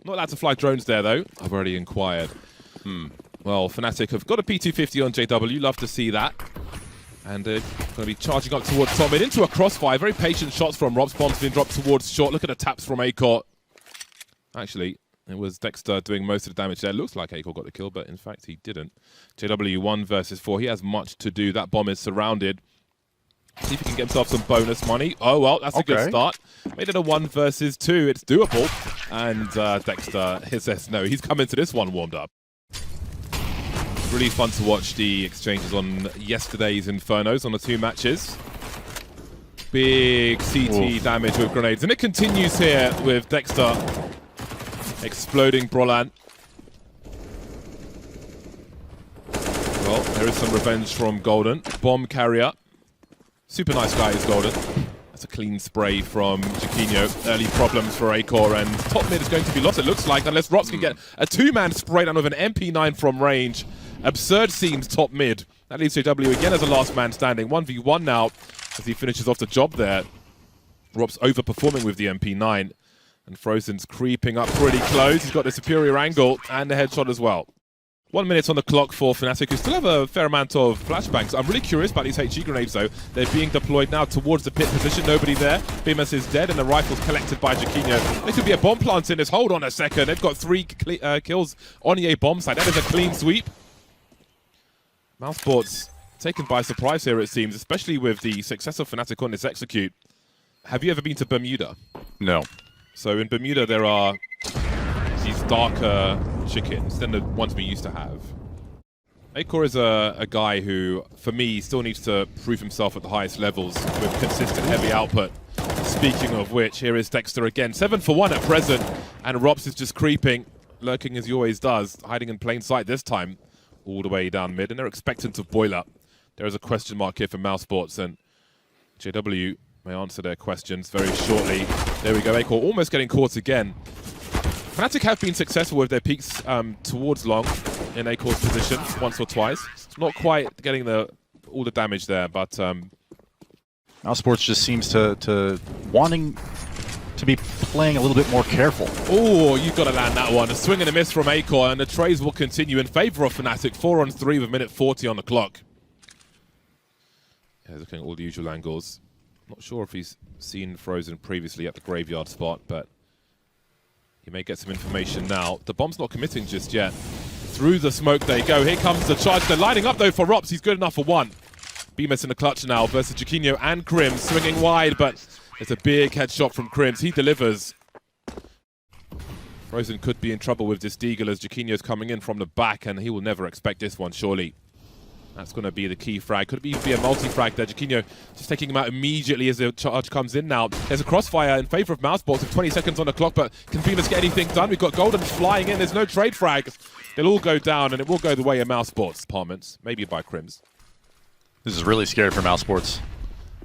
Not allowed to fly drones there, though. I've already inquired. Well, Fnatic have got a P250 on JW. Love to see that. And they're going to be charging up towards top mid into a crossfire. Very patient shots from Rob's. Bomb's been dropped towards short. Look at the taps from Acor. Actually, it was Dexter doing most of the damage there. Looks like Acor got the kill, but in fact he didn't. JW 1 versus 4. He has much to do. That bomb is surrounded. See if he can get himself some bonus money. Oh, well, that's a good start. Made it a 1 versus 2. It's doable. And Dexter says no. He's come into this one warmed up. Really fun to watch the exchanges on yesterday's Infernos on the 2 matches. Big CT damage with grenades. And it continues here with Dexter exploding Brolan. Well, there is some revenge from Golden. Bomb carrier. Super nice guy is Golden. That's a clean spray from Jaquinho. Early problems for Acor, and top mid is going to be lost, it looks like, unless Rops can get a 2-man spray down with an MP9 from range. Absurd seems top mid. That leaves JW again as a last man standing. 1v1 now as he finishes off the job there. Rops overperforming with the MP9. And Frozen's creeping up pretty close. He's got the superior angle and the headshot as well. 1 minute on the clock for Fnatic, who still have a fair amount of flashbangs. I'm really curious about these HE grenades, though. They're being deployed now towards the pit position. Nobody there. Bemis is dead, and the rifle's collected by Jaquinho. There could be a bomb plant in this. Hold on a second. They've got 3 kills on EA bomb site. That is a clean sweep. Mousesports taken by surprise here, it seems, especially with the success of Fnatic on this execute. Have you ever been to Bermuda? No. So in Bermuda, there are these darker chickens than the ones we used to have. Acor is a guy who, for me, still needs to prove himself at the highest levels with consistent heavy output. Speaking of which, here is Dexter again. 7 for 1 at present, and Rops is just creeping, lurking as he always does, hiding in plain sight this time, all the way down mid, and they're expectant of boiler. There is a question mark here for Mousesports, and JW may answer their questions very shortly. There we go, Acor almost getting caught again. Fnatic have been successful with their peaks towards long in Acor's position once or twice. Not quite getting all the damage there, but Mousesports just seems to wanting to be playing a little bit more careful. Oh, you've got to land that one. A swing and a miss from Acor, and the trays will continue in favor of Fnatic. 4 on 3 with minute 40 on the clock. Yeah, looking at all the usual angles. Not sure if he's seen Frozen previously at the graveyard spot, but he may get some information now. The bomb's not committing just yet. Through the smoke they go. Here comes the charge. They're lining up, though, for Rops. He's good enough for 1. Bemis in the clutch now versus Jaquinho and Crims. Swinging wide, but it's a big headshot from Crims. He delivers. Frozen could be in trouble with this Deagle as Jaquinho's coming in from the back, and he will never expect this one, surely. That's going to be the key frag. Could even be a multi-frag there. Jaquinho just taking him out immediately as the charge comes in now. There's a crossfire in favor of Mousesports with 20 seconds on the clock, but can Bemis get anything done? We've got Golden flying in. There's no trade frag. They'll all go down, and it will go the way of Mousesports. Departments, maybe by Crims. This is really scary for Mousesports.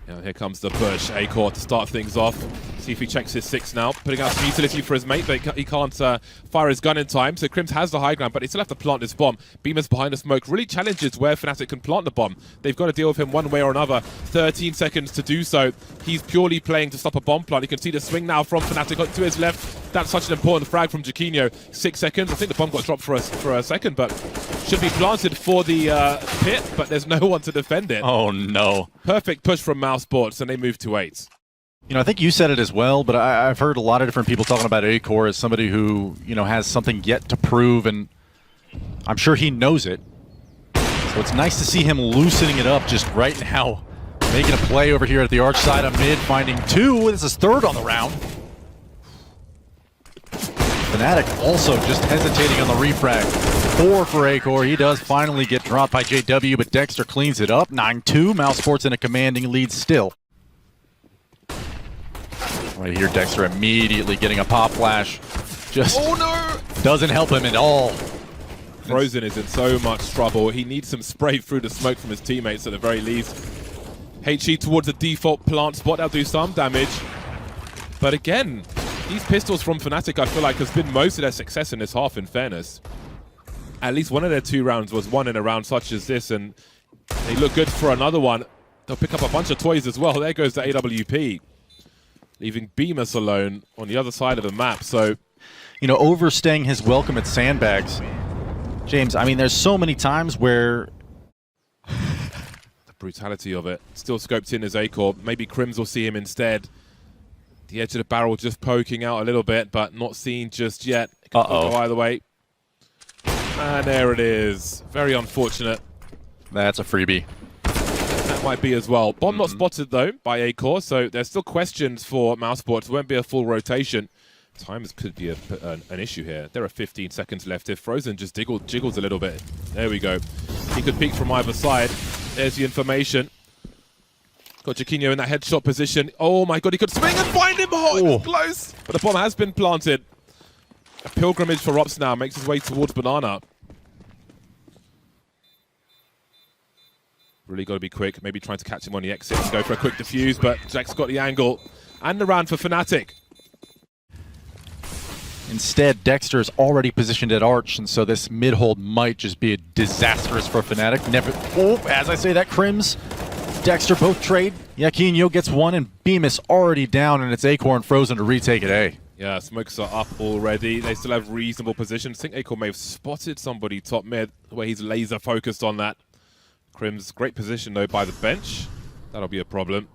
Yeah, here comes the push. Acor to start things off. See if he checks his 6 now. Putting out some utility for his mate, but he can't fire his gun in time. So Crims has the high ground, but he still have to plant this bomb. Bemis behind the smoke really challenges where Fnatic can plant the bomb. They've got to deal with him one way or another. 13 seconds to do so. He's purely playing to stop a bomb plant. You can see the swing now from Fnatic to his left. That's such an important frag from Jaquinho. 6 seconds. I think the bomb got dropped for a second, but should be planted for the pit, but there's no one to defend it. Oh, no. Perfect push from Mousesports, and they move to 8. You know, I think you said it as well, but I've heard a lot of different people talking about Acor as somebody who, you know, has something yet to prove, and I'm sure he knows it. So it's nice to see him loosening it up just right now. Making a play over here at the arch side of mid, finding 2. This is 3rd on the round. Fnatic also just hesitating on the refrag. 4 for Acor. He does finally get dropped by JW, but Dexter cleans it up. 9-2. Mousesports in a commanding lead still. Right here, Dexter immediately getting a pop flash. Just doesn't help him at all. Frozen is in so much trouble. He needs some spray through the smoke from his teammates at the very least. HE towards the default plant spot. That'll do some damage. But again, these pistols from Fnatic, I feel like, has been most of their success in this half, in fairness. At least one of their 2 rounds was won in a round such as this, and they look good for another one. They'll pick up a bunch of toys as well. There goes the AWP, leaving Bemis alone on the other side of the map. So you know, overstaying his welcome at Sandbags. James, I mean, there's so many times where the brutality of it. Still scoped in as Acor. Maybe Crims will see him instead. The edge of the barrel just poking out a little bit, but not seen just yet. It could go either way. And there it is. Very unfortunate. That's a freebie. That might be as well. Bomb not spotted, though, by Acor, so there's still questions for Mousesports. It won't be a full rotation. Time could be an issue here. There are 15 seconds left. If Frozen just jiggles a little bit. There we go. He could peek from either side. There's the information. Got Jaquinho in that headshot position. Oh my god, he could swing and find him! Oh, it was close! But the bomb has been planted. A pilgrimage for Rops now. Makes his way towards Banana. Really got to be quick. Maybe trying to catch him on the exit and go for a quick defuse, but Jack's got the angle. And the round for Fnatic. Instead, Dexter is already positioned at Arch, and so this mid-hold might just be disastrous for Fnatic. Never. Oh, as I say that, Crims, Dexter both trade. Jaquinho gets one, and Bemis already down, and it's Acor and Frozen to retake it A. Yeah, smokes are up already. They still have reasonable positions. I think Acor may have spotted somebody top mid, where he's laser focused on that. Crims, great position though by the bench. That'll be a problem.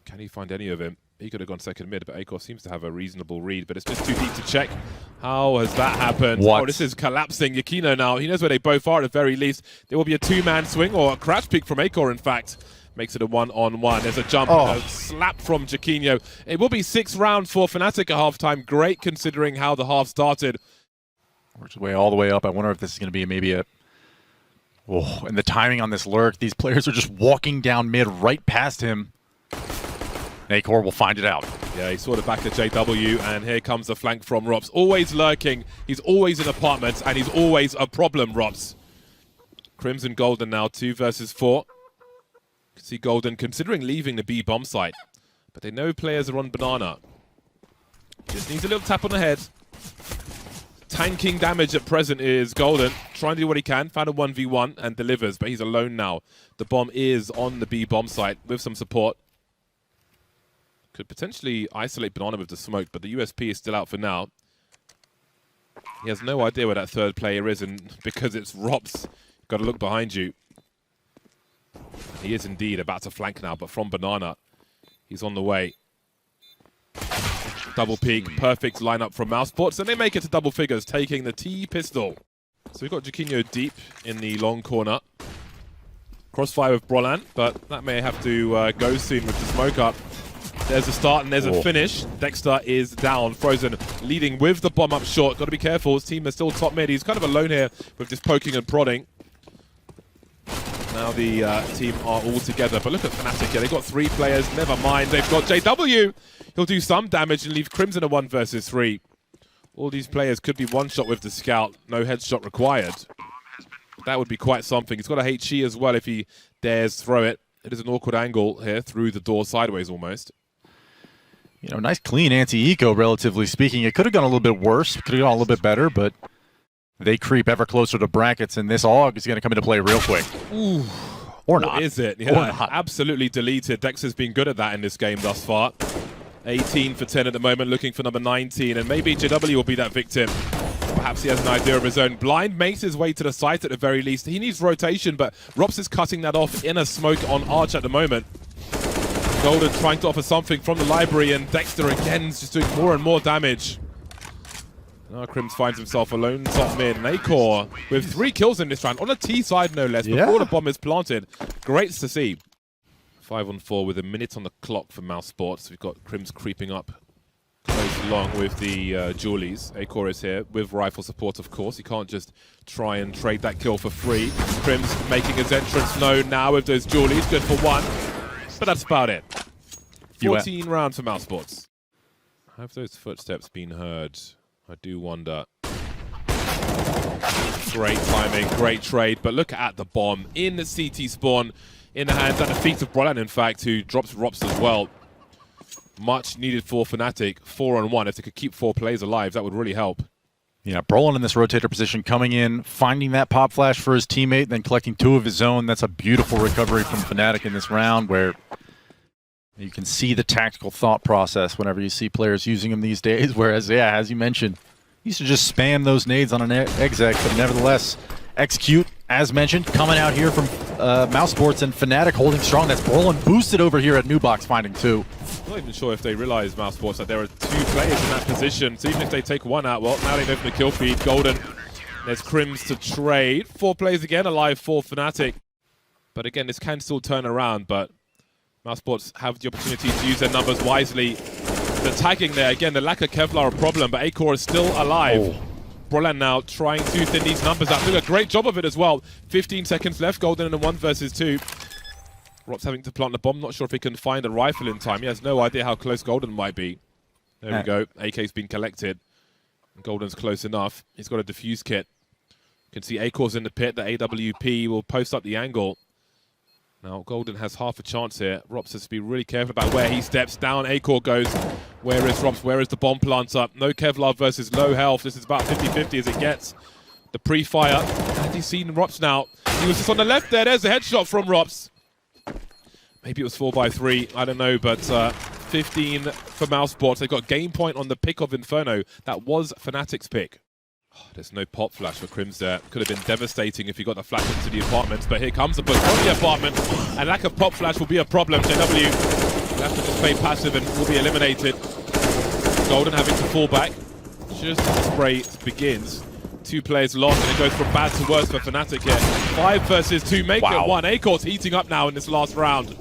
Can he find any of him? He could have gone second mid, but Acor seems to have a reasonable read, but it's just too deep to check. How has that happened? What? Oh, this is collapsing. Jaquinho now, he knows where they both are at the very least. There will be a two-man swing, or a crash pick from Acor, in fact. Makes it a one-on-one. There's a jump, a slap from Jaquinho. It will be 6 rounds for Fnatic at halftime. Great considering how the half started. Works his way all the way up. I wonder if this is going to be maybe a... Oh, and the timing on this lurk. These players are just walking down mid right past him. Acor will find it out. Yeah, he saw the back of JW, and here comes the flank from Rops. Always lurking. He's always in apartments, and he's always a problem, Rops. Crimson Golden now, 2 versus 4. You can see Golden considering leaving the B bomb site, but they know players are on Banana. Just needs a little tap on the head. Tanking damage at present is Golden. Trying to do what he can. Found a 1v1 and delivers, but he's alone now. The bomb is on the B bomb site with some support. Could potentially isolate Banana with the smoke, but the USP is still out for now. He has no idea where that third player is, and because it's Rops, you've got to look behind you. He is indeed about to flank now, but from Banana, he's on the way. Double peek, perfect lineup from Mousesports, and they make it to double figures, taking the T-pistol. So we've got Jaquinho deep in the long corner. Crossfire with Brolan, but that may have to go soon with the smoke up. There's a start and there's a finish. Dexter is down. Frozen leading with the bomb up short. Got to be careful. His team is still top mid. He's kind of alone here with this poking and prodding. Now the team are all together. But look at Fnatic here. They've got 3 players. Never mind. They've got JW. He'll do some damage and leave Crimson a 1 versus 3. All these players could be one-shot with the scout. No headshot required. That would be quite something. He's got a HE as well if he dares throw it. It is an awkward angle here through the door sideways almost. You know, nice clean anti-eco, relatively speaking. It could have gone a little bit worse, could have gone a little bit better, but they creep ever closer to brackets, and this AUG is going to come into play real quick. Ooh. Or not. What is it? Yeah, absolutely deleted. Dexter's been good at that in this game thus far. 18 for 10 at the moment, looking for number 19, and maybe JW will be that victim. Perhaps he has an idea of his own. Blind makes his way to the site at the very least. He needs rotation, but Rops is cutting that off in a smoke on Arch at the moment. Golden trying to offer something from the library, and Dexter again is just doing more and more damage. Now Crims finds himself alone top mid, and Acor with 3 kills in this round, on a T side no less, before the bomb is planted. Great to see. 5 on 4 with a minute on the clock for Mousesports. We've got Crims creeping up close along with the Julies. Acor is here with rifle support, of course. He can't just try and trade that kill for free. Crims making his entrance known now with those Julies, good for 1. But that's about it. 14 rounds for Mousesports. Have those footsteps been heard? I do wonder. Great timing, great trade, but look at the bomb in the CT spawn, in the hands at the feet of Brolan, in fact, who drops Rops as well. Much needed for Fnatic. 4 on 1. If they could keep 4 players alive, that would really help. Yeah, Brolan in this rotator position, coming in, finding that pop flash for his teammate, then collecting 2 of his own. That's a beautiful recovery from Fnatic in this round, where you can see the tactical thought process whenever you see players using him these days. Whereas, yeah, as you mentioned, He used to just spam those nades on an exec, but nevertheless, execute, as mentioned, coming out here from Mousesports and Fnatic holding strong. That's Brolin boosted over here at New Box, finding 2. I'm not even sure if they realize, Mousesports, that there are 2 players in that position. So even if they take 1 out, well, now they know from the kill feed. Golden, there's Crims to trade. 4 players again, alive for Fnatic. But again, this can still turn around, but Mousesports have the opportunity to use their numbers wisely. The tagging there, again, the lack of Kevlar a problem, but Acor is still alive. Brolin now trying to thin these numbers out. Doing a great job of it as well. 15 seconds left, Golden in a 1 versus 2. Rob's having to plant the bomb. Not sure if he can find a rifle in time. He has no idea how close Golden might be. There we go. AK's been collected. Golden's close enough. He's got a defuse kit. You can see Acor's in the pit. The AWP will post up the angle. Now, Golden has half a chance here. Rops has to be really careful about where he steps down. Acor goes. Where is Rops? Where is the bomb plant up? No Kevlar versus low health. This is about 50-50 as it gets. The pre-fire. Has he seen Rops now? He was just on the left there. There's a headshot from Rops. Maybe it was 4x3. I don't know, but 15 for Mousesports. They got game point on the pick of INFERNO. That was Fnatic's pick. There's no pop flash for Crims there. Could have been devastating if he got the flash into the apartments, but here comes the push from the apartment, and lack of pop flash will be a problem. JW will have to just play passive and will be eliminated. Golden having to fall back just as the spray begins. 2 players lost, and it goes from bad to worse for Fnatic here. 5 versus 2, make it 1. Acor's heating up now in this last round.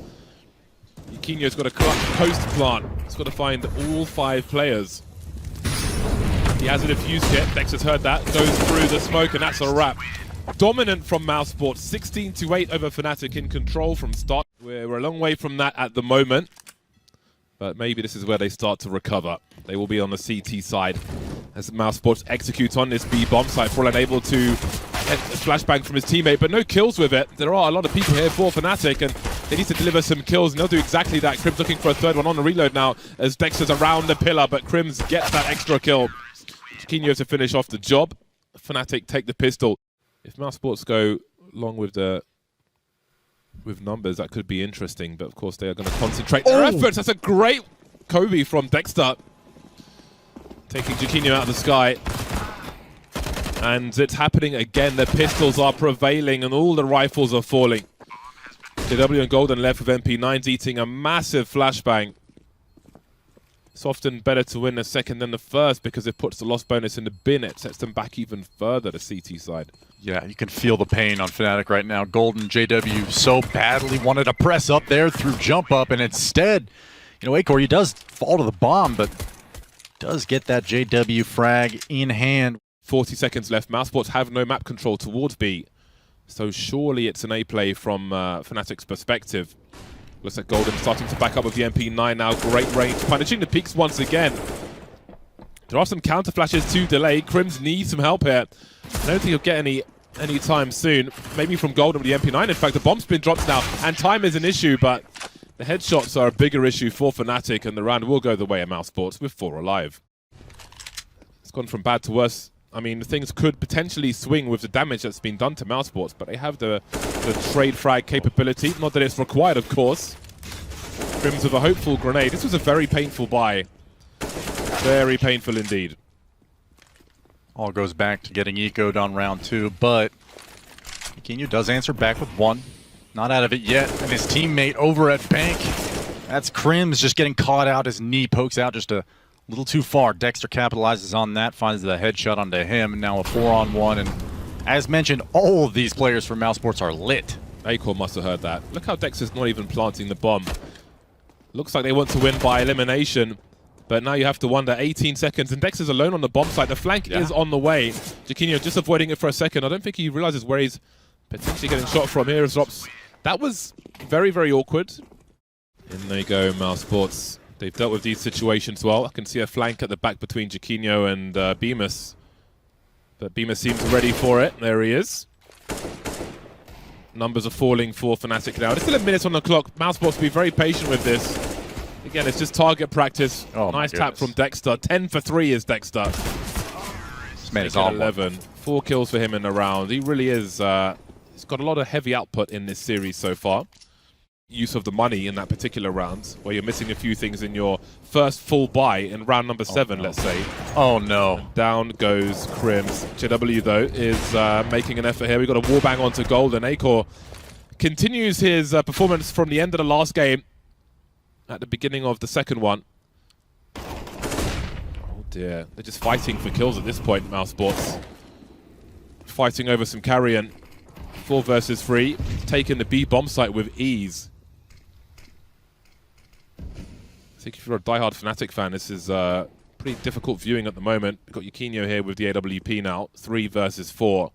Iquinho's got a post plant. He's got to find all 5 players. He has a defuse kit. Dexter's heard that. Goes through the smoke, and that's a wrap. Dominant from Mousesports. 16-8 over Fnatic in control from start. We're a long way from that at the moment. But maybe this is where they start to recover. They will be on the CT side as Mousesports executes on this B bomb site. Brolin able to flashbang from his teammate, but no kills with it. There are a lot of people here for Fnatic, and they need to deliver some kills, and they'll do exactly that. Crims looking for a 3rd one on the reload now as Dexter's around the pillar, but Crims gets that extra kill. Chiquinho to finish off the job. Fnatic take the pistol. If Mousesports go long with numbers, that could be interesting, but of course they are going to concentrate their efforts. That's a great Kobe from Dexter. Taking Chiquinho out of the sky. And it's happening again. The pistols are prevailing and all the rifles are falling. JW and Golden left with MP9s eating a massive flashbang. It's often better to win the 2nd than the 1st because it puts the loss bonus in the bin. It sets them back even further, the CT side. Yeah, you can feel the pain on Fnatic right now. Golden, JW so badly wanted to press up there through jump up, and instead, you know, Acor, he does fall to the bomb, but does get that JW frag in hand. 40 seconds left. Mousesports have no map control towards B, so surely it's an A play from Fnatic's perspective. Looks like Golden starting to back up with the MP9 now. Great range. Punishing the peaks once again. There are some counter flashes to delay. Crims needs some help here. I don't think he'll get any time soon. Maybe from Golden with the MP9. In fact, the bomb spin drops now, and time is an issue, but the headshots are a bigger issue for Fnatic, and the round will go the way of Mousesports with 4 alive. It's gone from bad to worse. I mean, things could potentially swing with the damage that's been done to Mousesports, but they have the trade frag capability. Not that it's required, of course. Crims with a hopeful grenade. This was a very painful buy. Very painful indeed. All goes back to getting ecoed on round 2, but Iquinho does answer back with 1. Not out of it yet, and his teammate over at Bank. That's Crims just getting caught out. His knee pokes out just a little too far. Dexter capitalizes on that, finds the headshot onto him, and now a 4-on-1. And as mentioned, all of these players from Mousesports are lit. Acor must have heard that. Look how Dexter's not even planting the bomb. Looks like they want to win by elimination, but now you have to wonder. 18 seconds, and Dexter's alone on the bomb site. The flank is on the way. Chiquinho just avoiding it for a second. I don't think he realizes where he's potentially getting shot from. Here is Rops. That was very, very awkward. In they go, Mousesports. They've dealt with these situations well. I can see a flank at the back between Chiquinho and Bemis. But Bemis seems ready for it. There he is. Numbers are falling for Fnatic now. There's still a minute on the clock. Mousesports be very patient with this. Again, it's just target practice. Nice tap from Dexter. 10 for 3 is Dexter. This man is on 11. 4 kills for him in the round. He really is. He's got a lot of heavy output in this series so far. use of the money in that particular round, where you're missing a few things in your first full buy in round number 7, let's say. Oh no. Down goes Crims. JW, though, is making an effort here. We've got a warbang onto Golden. Acor continues his performance from the end of the last game at the beginning of the second one. Oh dear. They're just fighting for kills at this point, Mousesports. Fighting over some carrion. 4 versus 3. Taking the B bomb site with ease. I think if you're a diehard Fnatic fan, this is pretty difficult viewing at the moment. We've got Yukinho here with the AWP now. 3 versus 4.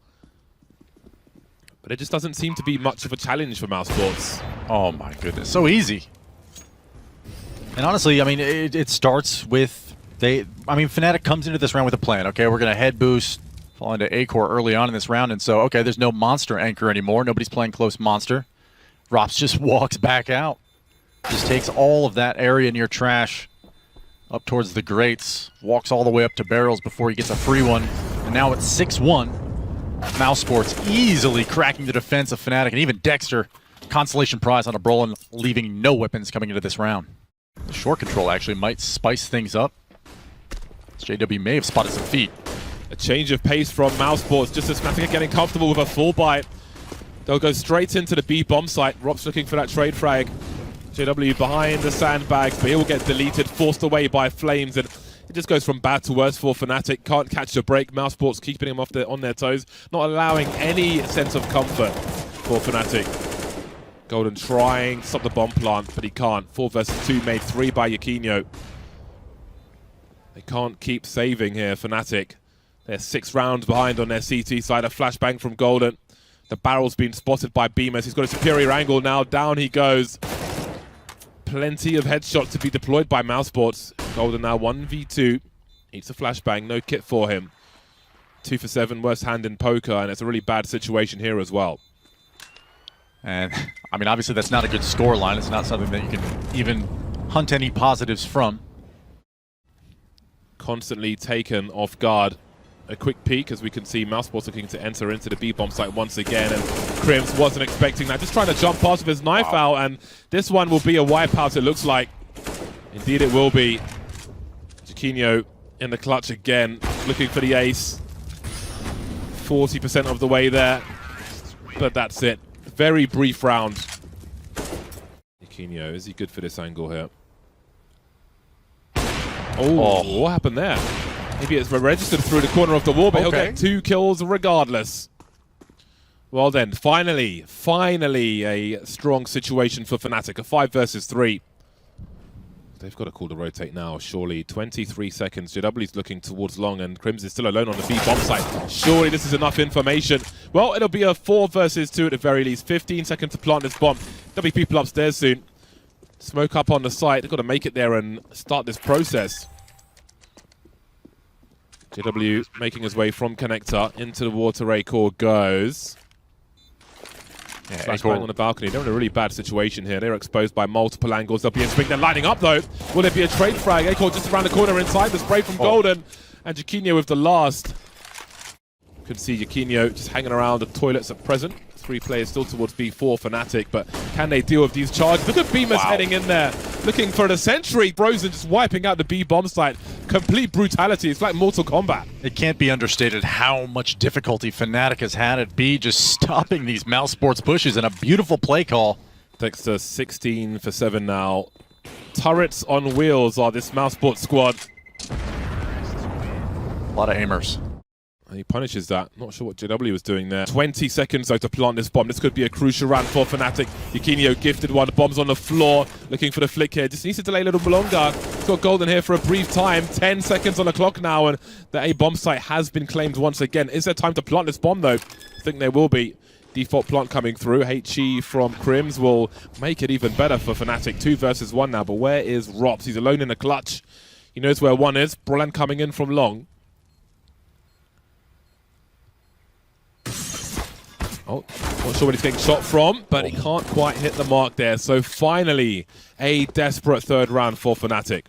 But it just doesn't seem to be much of a challenge for Mousesports. Oh my goodness, so easy. And honestly, I mean, it starts with Fnatic comes into this round with a plan. Okay, we're gonna head boost, fall into Acor early on in this round, and so okay, there's no monster anchor anymore. Nobody's playing close monster. Rops just walks back out, just takes all of that area near trash up towards the grates, walks all the way up to barrels before he gets a free one, and now it's 6-1. Mousesports easily cracking the defense of Fnatic, and even Dexter, consolation prize on a Brolin, leaving no weapons coming into this round. The short control actually might spice things up. JW may have spotted some feet. A change of pace from Mousesports, just as Fnatic are getting comfortable with a full buy. They'll go straight into the B bomb site. Rob's looking for that trade frag. JW behind the sandbags, but he will get deleted, forced away by Flames, and it just goes from bad to worse for Fnatic. Can't catch the break. Mousesports keeping him on their toes, not allowing any sense of comfort for Fnatic. Golden trying to stop the bomb plant, but he can't. 4 versus 2 made 3 by Yukinho. They can't keep saving here, Fnatic. They're 6 rounds behind on their CT side. A flashbang from Golden. The barrel's been spotted by Beamers. He's got a superior angle now. Down he goes. Plenty of headshots to be deployed by Mousesports. Golden now 1v2. Eats a flashbang. No kit for him. 2 for 7. Worst hand in poker. And it's a really bad situation here as well. And, I mean, obviously that's not a good score line. It's not something that you can even hunt any positives from. Constantly taken off guard. A quick peek, as we can see Mousesports looking to enter into the B-bomb site once again, and Crims wasn't expecting that. Just trying to jump past with his knife out, and this one will be a wipeout, it looks like. Indeed it will be. Yukinho in the clutch again, looking for the ace. 40% of the way there, but that's it. Very brief round. Yukinho, is he good for this angle here? Oh, what happened there? Maybe it's registered through the corner of the wall, but he'll get 2 kills regardless. Well then, finally a strong situation for Fnatic. A 5 versus 3. They've got to call the rotate now, surely. 23 seconds. JW's looking towards long, and Crims is still alone on the B bomb site. Surely this is enough information. Well, it'll be a 4 versus 2 at the very least. 15 seconds to plant this bomb. There'll be people upstairs soon. Smoke up on the site. They've got to make it there and start this process. JW making his way from connector into the water. Acor goes. Yeah, Flashpoint on the balcony. They're in a really bad situation here. They're exposed by multiple angles. They'll be in swing. They're lining up though. Will there be a trade frag? Acor just around the corner inside. The spray from Golden. And Yukinho with the last. You can see Yukinho just hanging around the toilets at present. 3 players still towards B4 Fnatic, but can they deal with these charges? Look at Beamers heading in there, looking for the sentry. Frozen just wiping out the B bomb site. Complete brutality. It's like Mortal Kombat. It can't be understated how much difficulty Fnatic has had at B just stopping these Mousesports pushes, and a beautiful play call. Dexter 16 for 7 now. Turrets on wheels are this Mousesports squad. A lot of aimers. And he punishes that. Not sure what JW was doing there. 20 seconds though to plant this bomb. This could be a crucial round for Fnatic. Yukinho gifted one. The bomb's on the floor. Looking for the flick here. Just needs to delay a little bit longer. He's got Golden here for a brief time. 10 seconds on the clock now, and the A bomb site has been claimed once again. Is there time to plant this bomb though? I think there will be. Default plant coming through. HE from Crims will make it even better for Fnatic. 2 versus 1 now, but where is Rops? He's alone in the clutch. He knows where 1 is. Brolin coming in from long. Oh, not sure where he's getting shot from, but he can't quite hit the mark there. So finally, a desperate 3rd round for Fnatic.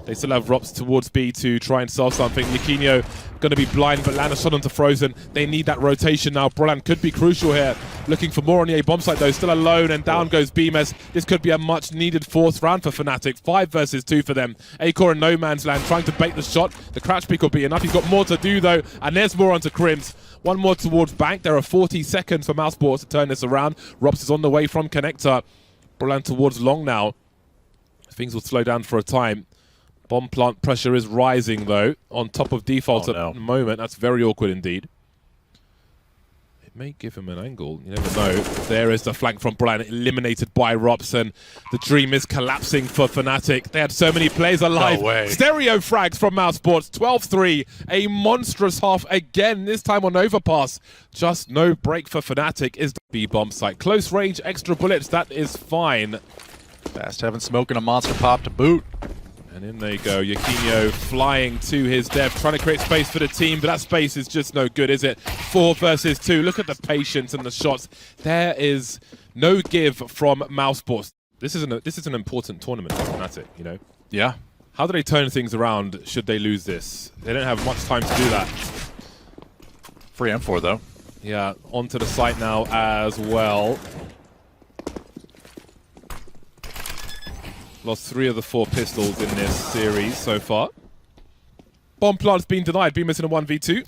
They still have Rops towards B to try and solve something. Yukinho going to be blind, but land a shot onto Frozen. They need that rotation now. Brolin could be crucial here. looking for more on the A bomb site though, still alone, and down goes Bemis. This could be a much needed fourth round for Fnatic. 5 versus 2 for them. Acor in no man's land trying to bait the shot. The crouch pick will be enough. He's got more to do though, and there's more onto Crims. One more towards Bank. There are 40 seconds for Mousesports to turn this around. Robs is on the way from Connector. Brolan towards Long now. Things will slow down for a time. Bomb plant pressure is rising though, on top of default at the moment. That's very awkward indeed. It may give him an angle, you never know. There is the flank from Brolan, eliminated by Robson. The dream is collapsing for Fnatic. They had so many players alive. No way. Stereo frags from Mousesports, 12-3. A monstrous half again, this time on overpass. Just no break for Fnatic is the B-bomb site. Close range, extra bullets, that is fine. Fast having smoke and a monster pop to boot. And in they go, Yaquinho flying to his death, trying to create space for the team, but that space is just no good, is it? 4 versus 2, look at the patience and the shots. There is no give from Mousesports. This is an important tournament for Fnatic, you know? Yeah. How do they turn things around should they lose this? They don't have much time to do that. Free M4 though. Yeah, onto the site now as well. Lost 3 of the 4 pistols in this series so far. Bomb plant's been denied. Bemis in a 1v2.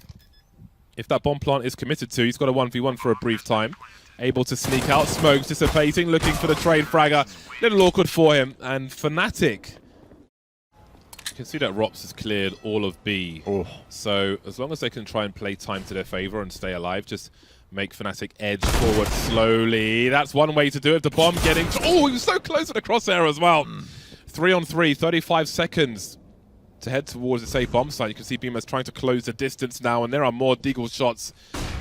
If that bomb plant is committed to, he's got a 1v1 for a brief time. Able to sneak out. Smokes dissipating, looking for the trade fragger. Little awkward for him. And Fnatic. You can see that Rops has cleared all of B. Oh. So as long as they can try and play time to their favor and stay alive, just make Fnatic edge forward slowly. That's one way to do it. The bomb getting... Oh, he was so close to the crosshair as well. 3 on 3, 35 seconds to head towards the safe bomb site. You can see Bemis trying to close the distance now, and there are more Deagle shots.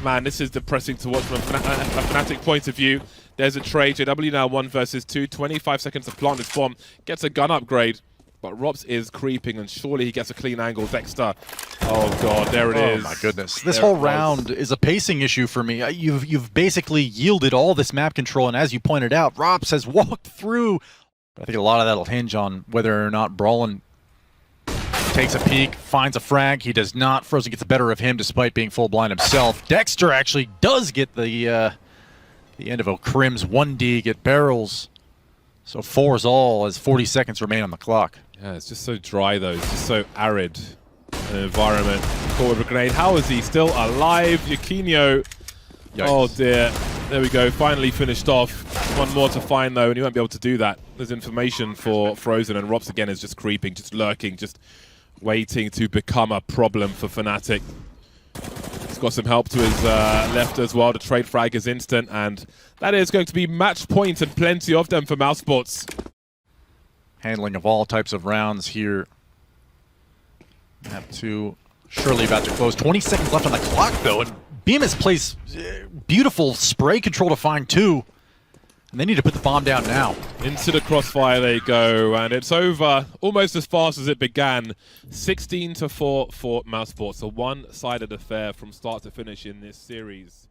Man, this is depressing to watch from a Fnatic point of view. There's a trade. JW now 1 versus 2. 25 seconds to plant this bomb. Gets a gun upgrade. But Robs is creeping, and surely he gets a clean angle. Dexter. Oh, God, there it is. Oh, my goodness. This whole round is a pacing issue for me. You've basically yielded all this map control, and as you pointed out, Robs has walked through. I think a lot of that will hinge on whether or not Brolan takes a peek, finds a frag. He does not. Frozen gets the better of him despite being full blind himself. Dexter actually does get the end of a Crims 1D, get barrels. So 4 is all as 40 seconds remain on the clock. Yeah, it's just so dry though. It's just so arid an environment. Caught with a grenade. How is he still alive? Yaquinho. Yikes. Oh dear. There we go. Finally finished off. One more to find though, and he won't be able to do that. There's information for Frozen, and Robs again is just creeping, just lurking, just waiting to become a problem for Fnatic. He's got some help to his left as well. The trade frag is instant, and that is going to be match point and plenty of them for Mousesports. Handling of all types of rounds here. Map 2 surely about to close. 20 seconds left on the clock, though, and Bemis plays beautiful spray control to find 2. And they need to put the bomb down now. Into the crossfire they go, and it's over almost as fast as it began. 16-4 for Mousesports. A one-sided affair from start to finish in this series.